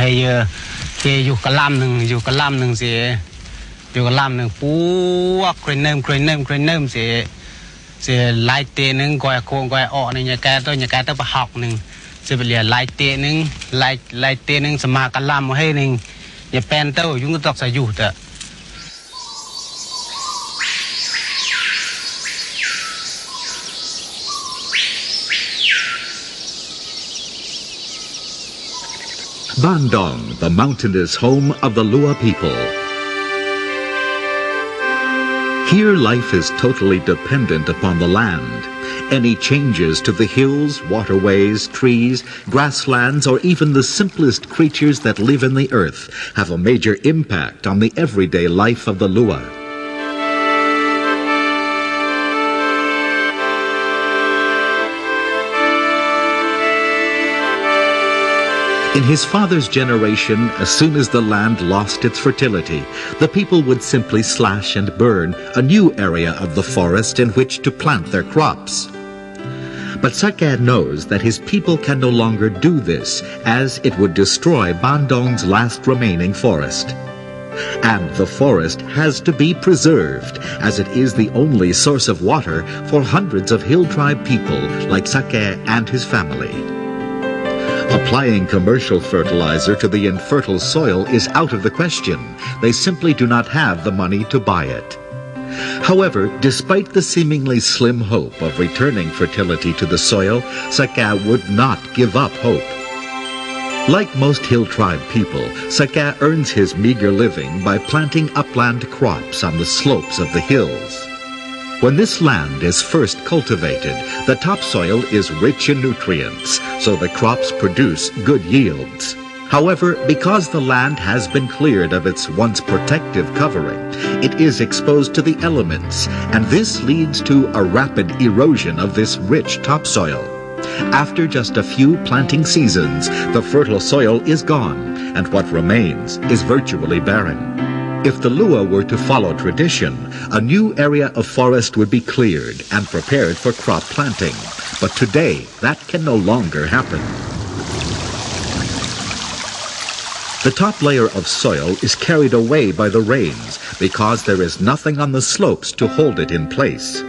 ให้เยอะเกอยู่กระลำหนึ่งเสียอยู่กระลำหนึ่งปูกครนเนิมเสียลายเตนึงก้อยโค้งก้อยออกในยาแก่ตัวประหักหนึ่งเสียไปเรียลายเตนึงลายเตนึงสมากระลำให้หนึ่งอย่าแปนเต้ายุ่งก็ตกใส่อยู่แต่Bandung, the mountainous home of the Lua people. Here life is totally dependent upon the land. Any changes to the hills, waterways, trees, grasslands, or even the simplest creatures that live in the earth have a major impact on the everyday life of the Lua. In his father's generation, as soon as the land lost its fertility, the people would simply slash and burn a new area of the forest in which to plant their crops. But Sakad knows that his people can no longer do this, as it would destroy Bandung's last remaining forest. And the forest has to be preserved, as it is the only source of water for hundreds of hill tribe people like Sakad and his family. Applying commercial fertilizer to the infertile soil is out of the question. They simply do not have the money to buy it. However, despite the seemingly slim hope of returning fertility to the soil, Saka would not give up hope. Like most hill tribe people, Saka earns his meager living by planting upland crops on the slopes of the hills. When this land is first cultivated, the topsoil is rich in nutrients, so the crops produce good yields. However, because the land has been cleared of its once protective covering, it is exposed to the elements, and this leads to a rapid erosion of this rich topsoil. After just a few planting seasons, the fertile soil is gone, and what remains is virtually barren. If the Lua were to follow tradition, a new area of forest would be cleared and prepared for crop planting. But today, that can no longer happen. The top layer of soil is carried away by the rains because there is nothing on the slopes to hold it in place.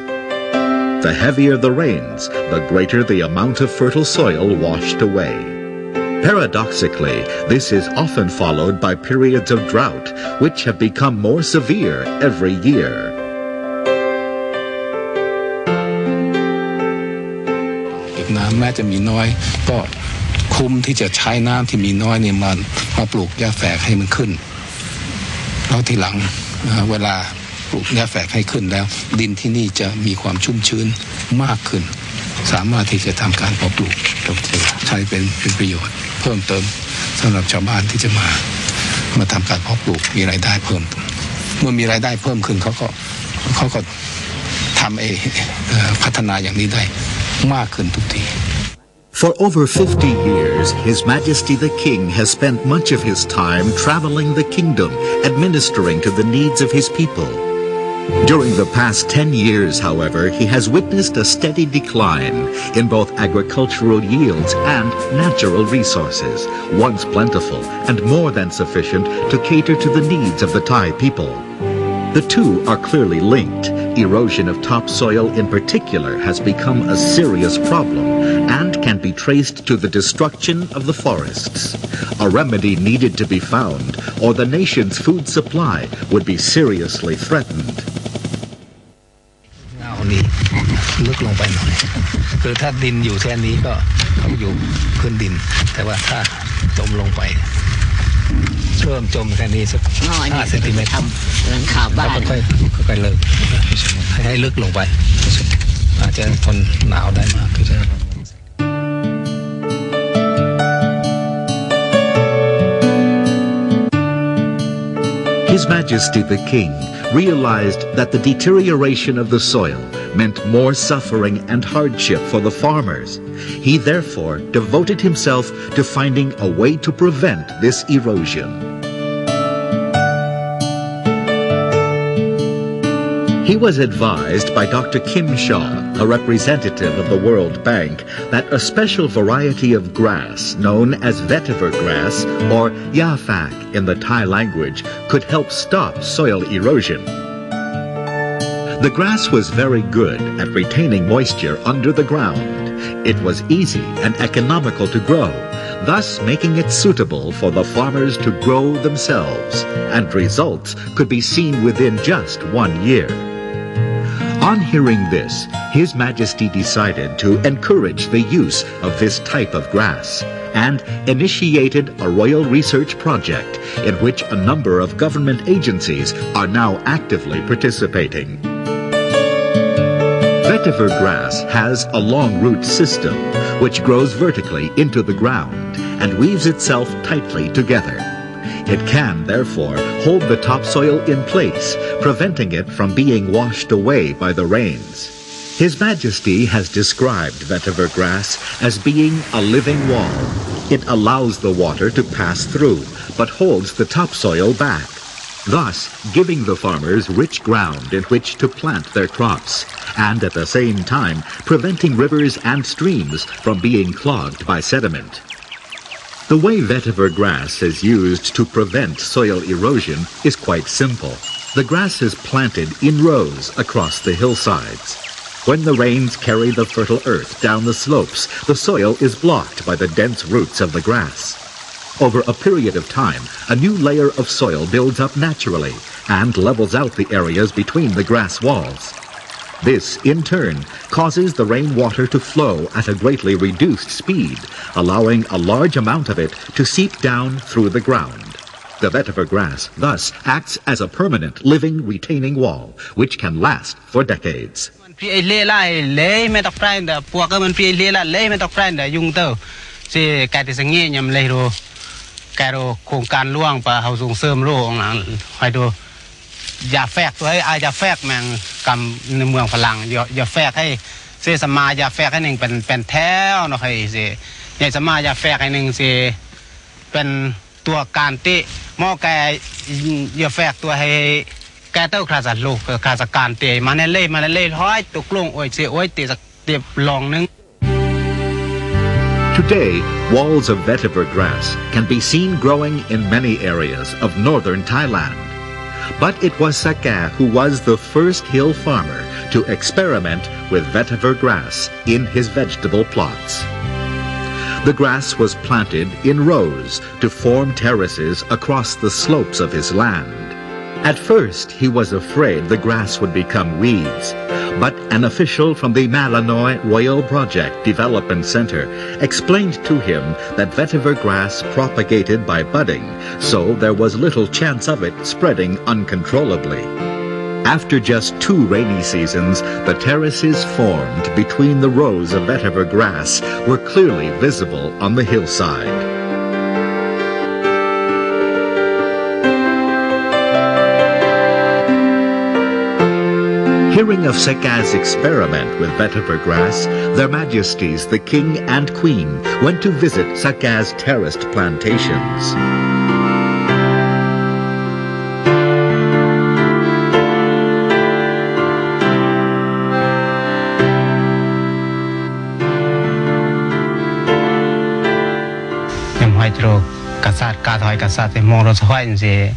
The heavier the rains, the greater the amount of fertile soil washed away. Paradoxically, this is often followed by periods of drought, which have become more severe every year. น้ำแม้จะมีน้อยก็คุ้มที่จะใช้น้ำที่มีน้อยเนี่ยมาปลูกหญ้าแฝกให้มันขึ้นแล้วทีหลังเวลาปลูกหญ้าแฝกให้ขึ้นแล้วดินที่นี่จะมีความชุ่มชื้นมากขึ้นสามารถที่จะทำการเพาะปลูกใช้เป็นประโยชน์เพิ่มเติมสำหรับชาวบ้านที่จะมาทำการเพาะปลูกมีรายได้เพิ่มเมื่อมีรายได้เพิ่มขึ้นเขาก็ทำพัฒนาอย่างนี้ได้มากขึ้นทุกที For over 50 years, His Majesty the King has spent much of his time traveling the kingdom, administering to the needs of his people. During the past 10 years, however, he has witnessed a steady decline in both agricultural yields and natural resources, once plentiful and more than sufficient to cater to the needs of the Thai people. The two are clearly linked. Erosion of topsoil in particular has become a serious problem and can be traced to the destruction of the forests. A remedy needed to be found, or the nation's food supply would be seriously threatened. เงานี่ลึกลงไปหน่อยคือถ้าดินอยู่แค่นี้ก็เขาอยู่พื้นดินแต่ว่าถ้าจมลงไปเริ่มจมแค่นี้สัก5 เซนติเมตรหลังคาบ้านค่อยๆเลิกให้ลึกลงไปอาจจะทนหนาวได้มากขึ้นHis Majesty the King realized that the deterioration of the soil meant more suffering and hardship for the farmers. He therefore devoted himself to finding a way to prevent this erosion. He was advised by Dr. Kim Shaw, a representative of the World Bank, that a special variety of grass known as vetiver grass or yafak in the Thai language could help stop soil erosion. The grass was very good at retaining moisture under the ground. It was easy and economical to grow, thus making it suitable for the farmers to grow themselves, and results could be seen within just 1 year. On hearing this, His Majesty decided to encourage the use of this type of grass and initiated a royal research project in which a number of government agencies are now actively participating. Vetiver grass has a long root system which grows vertically into the ground and weaves itself tightly together. It can, therefore, hold the topsoil in place, preventing it from being washed away by the rains. His Majesty has described vetiver grass as being a living wall. It allows the water to pass through, but holds the topsoil back, thus giving the farmers rich ground in which to plant their crops, and at the same time preventing rivers and streams from being clogged by sediment. The way vetiver grass is used to prevent soil erosion is quite simple. The grass is planted in rows across the hillsides. When the rains carry the fertile earth down the slopes, the soil is blocked by the dense roots of the grass. Over a period of time, a new layer of soil builds up naturally and levels out the areas between the grass walls. This, in turn, causes the rainwater to flow at a greatly reduced speed, allowing a large amount of it to seep down through the ground. The vetiver grass thus acts as a permanent living retaining wall, which can last for decades. Dạ phẹt tôi ai dạ phẹt mang cầm mường phật lăng dạ phẹt hay sẽ sắm ma dạ phẹt hayนึ่งเป็นแถวเนาะให้สิใหญ่สมาdạ phẹtให้นึ่งสิเป็นตัวการติหม้อแกdạ phẹtตัวให้แกเต้าคราสัตลูกคราสการเตะมาเล่ท้อยตกลงโอ้ยสิโอ้ยเตะสักเตะลองนึง Today, walls of vetiver grass can be seen growing in many areas of northern Thailand. But it was Sakka who was the first hill farmer to experiment with vetiver grass in his vegetable plots. The grass was planted in rows to form terraces across the slopes of his land. At first, he was afraid the grass would become weeds, but an official from the Malanoy Royal Project Development Center explained to him that vetiver grass propagated by budding, so there was little chance of it spreading uncontrollably. After just 2 rainy seasons, the terraces formed between the rows of vetiver grass were clearly visible on the hillside. Hearing of Sakka's experiment with vetiver grass, Their Majesties the King and Queen went to visit Sakka's terraced plantations. Nhằm hoài cho cả thoi cả sát thì mong nó sẽ hoài gì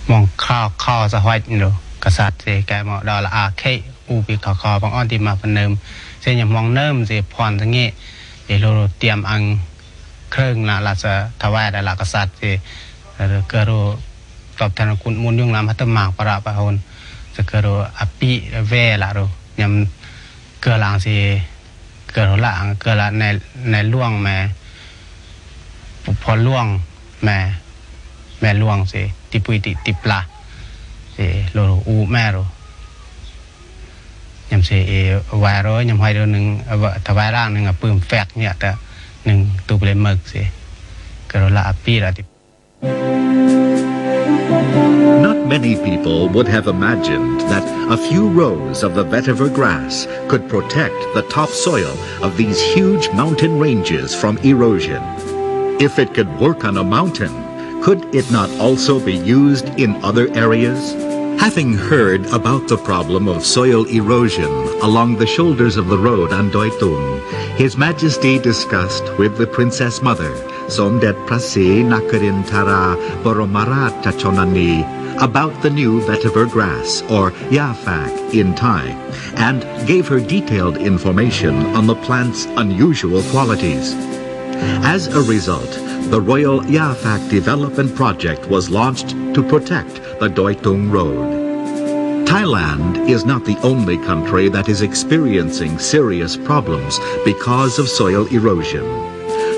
mong khao sẽ hoài rồi cả sát thì cái mà đó là cái u bị khao bằng on thì mà phần nơm sẽ nhằm mong nơm gì phòn thế nghe để rồi tiêm ăn khơi là sẽ thaoได้là cả sát thì cái rồi tập thànhคุณมุนยุ่งlàm hết mảng para pa hồn sẽ cái rồi api về là rồi nhằm cái làng thì cái rồi làng cái là này luông màพอล่วงแม่ล่วงสิติปุยติปลาสิโลอูแม่โรยำสิวายร้อยยำให้เดือนหนึ่งถวายร่างหนึ่งปืนแฟกเนี่ยแต่หนึ่งตัวเปลหมึกสิกระโดดละปีละติ Not many people would have imagined that a few rows of the vetiver grass could protect the topsoil of these huge mountain ranges from erosion. If it could work on a mountain, could it not also be used in other areas? Having heard about the problem of soil erosion along the shoulders of the road on Doi Tung, His Majesty discussed with the Princess Mother, Somdet Prasi Nakarintara Boromarat Chachonani, about the new vetiver grass, or yafak in Thai, and gave her detailed information on the plant's unusual qualities. As a result, the Royal Yafak Development Project was launched to protect the Doi Tung Road. Thailand is not the only country that is experiencing serious problems because of soil erosion.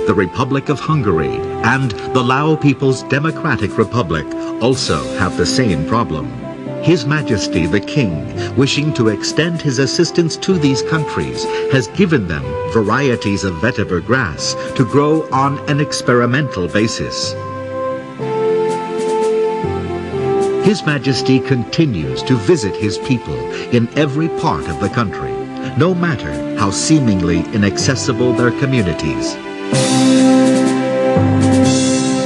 The Republic of Hungary and the Lao People's Democratic Republic also have the same problem. His Majesty the King, wishing to extend his assistance to these countries, has given them varieties of vetiver grass to grow on an experimental basis. His Majesty continues to visit his people in every part of the country, no matter how seemingly inaccessible their communities.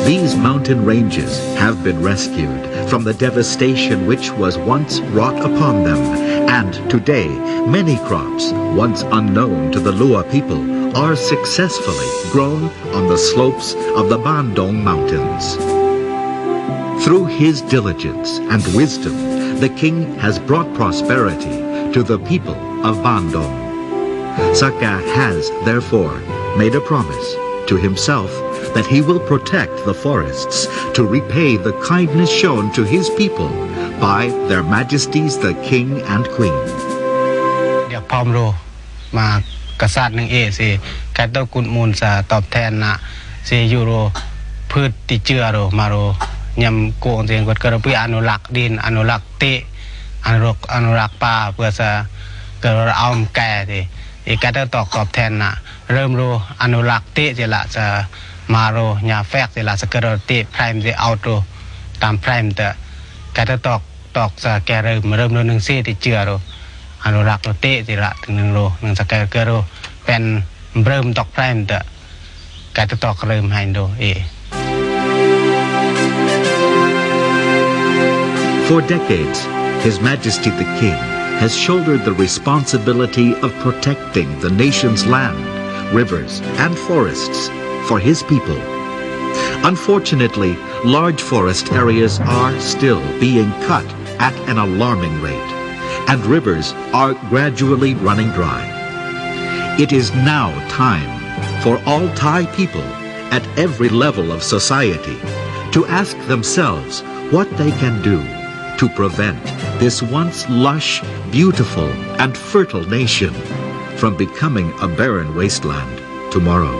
These mountain ranges have been rescued from the devastation which was once wrought upon them, and today many crops, once unknown to the Lua people, are successfully grown on the slopes of the Bandong Mountains. Through his diligence and wisdom, the king has brought prosperity to the people of Bandong. Saka has, therefore, made a promise to himself that he will protect the forests to repay the kindness shown to his people by their majesties the king and queen. เดี๋ยวพร้อมโรมากษัตริย์หนึ่งสิแกต้องกุนมูลสาตอบแทนนะสิยูโรพืชติเจือโรมาโรยำโกงเสียงกดกระพืออนุรักษ์ดินอนุรักษ์เตอนุรักษ์ป่าเพื่อจะเกิดเอาแก่สิอีกแกต้องตอบแทนนะเริ่มโรอนุรักษ์เตจะละจะมาโรยาแฟกจะละสกระเตไพรม์จะเอาโรตามไพรม์แต่แกต้องตอกจะแกเริ่มโรหนึ่งซีติเจือโรอนุรักษ์โรเตจะละถึงหนึ่งโรหนึ่งสกระโรเป็นเริ่มตอกไพรม์แต่แกต้องตอกเริ่มให้โรFor decades, His Majesty the King has shouldered the responsibility of protecting the nation's land, rivers, and forests for his people. Unfortunately, large forest areas are still being cut at an alarming rate, and rivers are gradually running dry. It is now time for all Thai people at every level of society to ask themselves what they can do to prevent this once lush, beautiful, and fertile nation from becoming a barren wasteland tomorrow.